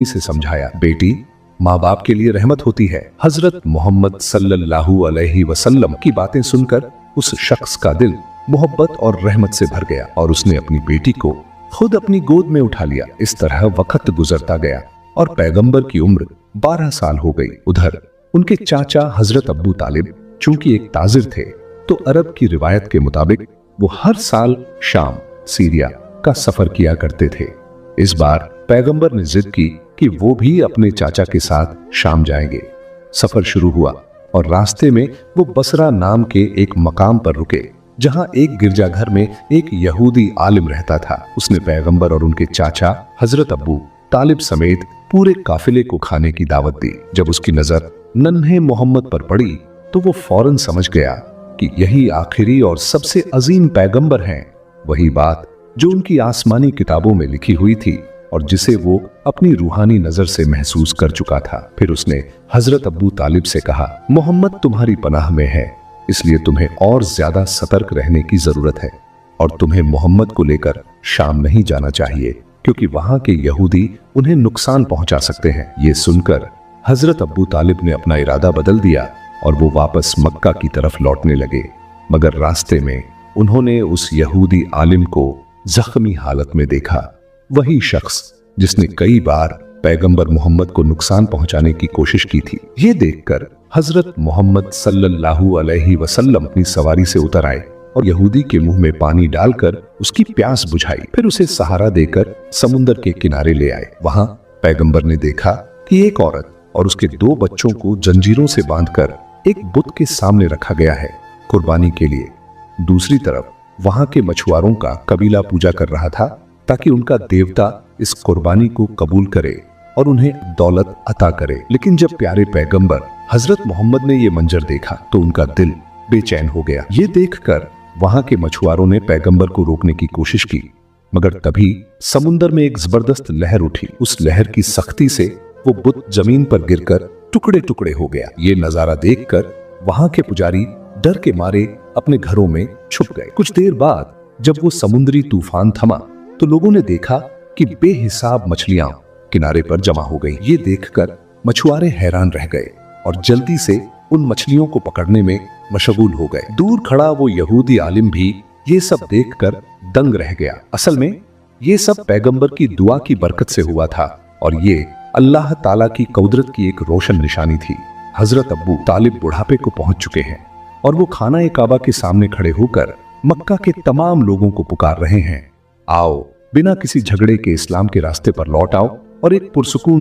से समझाया, बेटी, माँ बाप के लिए रहमत होती है। हजरत मोहम्मद सल्लल्लाहु अलैहि वसल्लम की बातें सुनकर उस शख्स का दिल मोहब्बत और रहमत से भर गया और उसने अपनी बेटी को खुद अपनी गोद में उठा लिया। इस तरह वक्त गुजरता गया और पैगंबर की उम्र 12 साल हो गई। उधर उनके चाचा हजरत अब्बू तालिब चूंकि एक ताजिर थे, तो अरब की रिवायत के मुताबिक वो हर साल शाम, सीरिया का सफर किया करते थे। इस बार पैगंबर ने जिद की कि वो भी अपने चाचा के साथ शाम जाएंगे। सफर शुरू हुआ और रास्ते में वो बसरा नाम के एक मकाम पर रुके, जहां एक गिरजाघर में एक यहूदी आलिम रहता था। उसने पैगंबर और उनके चाचा हजरत अब्बू तालिब समेत पूरे काफिले को खाने की दावत दी। जब उसकी नजर नन्हे मोहम्मद पर पड़ी तो वो फौरन समझ गया कि यही आखिरी और सबसे अजीम पैगंबर हैं। वही बात जो उनकी आसमानी किताबों में लिखी हुई थी और जिसे वो अपनी रूहानी नजर से महसूस कर चुका था। फिर उसने हजरत अब्बू तालिब से कहा, मोहम्मद तुम्हारी पनाह में है, इसलिए तुम्हें और ज्यादा सतर्क रहने की जरूरत है और तुम्हें मोहम्मद को लेकर शाम नहीं जाना चाहिए, क्योंकि वहां के यहूदी उन्हें नुकसान पहुंचा सकते हैं। ये सुनकर हजरत अब्बू तालिब ने अपना इरादा बदल दिया और वो वापस मक्का की तरफ लौटने लगे। मगर रास्ते में उन्होंने उस यहूदी आलिम को जख्मी हालत में देखा, वही शख्स जिसने कई बार पैगंबर मोहम्मद को नुकसान पहुंचाने की कोशिश की थी। ये देखकर हजरत मोहम्मद सल्लल्लाहु अलैहि वसल्लम अपनी सवारी से उतर आए और यहूदी के मुंह में पानी डालकर उसकी प्यास बुझाई। फिर उसे सहारा देकर समुंदर के किनारे ले आए। वहां पैगंबर ने देखा कि एक औरत और उसके 2 बच्चों को जंजीरों से बांधकर एक बुत के सामने रखा गया है कुर्बानी के लिए। दूसरी तरफ वहां के मछुआरों का कबीला पूजा कर रहा था ताकि उनका देवता इस कुर्बानी को कबूल करे और उन्हें दौलत अता करे। लेकिन जब प्यारे पैगंबर हजरत मोहम्मद ने ये मंजर देखा तो उनका दिल बेचैन हो गया। ये देखकर वहां के मछुआरों ने पैगंबर को रोकने की कोशिश की, मगर तभी समुंदर में एक जबरदस्त लहर उठी। उस लहर की सख्ती से वो बुत जमीन पर गिरकर टुकड़े टुकड़े हो गया। ये नजारा देखकर वहां के पुजारी डर के मारे अपने घरों में छुप गए। कुछ देर बाद जब वो समुद्री तूफान थमा तो लोगों ने देखा कि बेहिसाब मछलियां किनारे पर जमा हो गई। ये देखकर मछुआरे हैरान रह गए और जल्दी से उन मछलियों को पकड़ने में मशगूल हो गए। दूर खड़ा वो यहूदी आलिम भी ये सब देखकर दंग रह गया। असल में ये सब पैगंबर की दुआ की बरकत से हुआ था और ये अल्लाह ताला की कुदरत की एक रोशन निशानी थी। हजरत अब्बू तालिब बुढ़ापे को पहुंच चुके हैं और वो खाना काबा के सामने खड़े होकर मक्का के तमाम लोगों को पुकार रहे हैं, आओ बिना किसी झगड़े के इस्लाम के रास्ते पर लौट आओ और एक पुरसुकून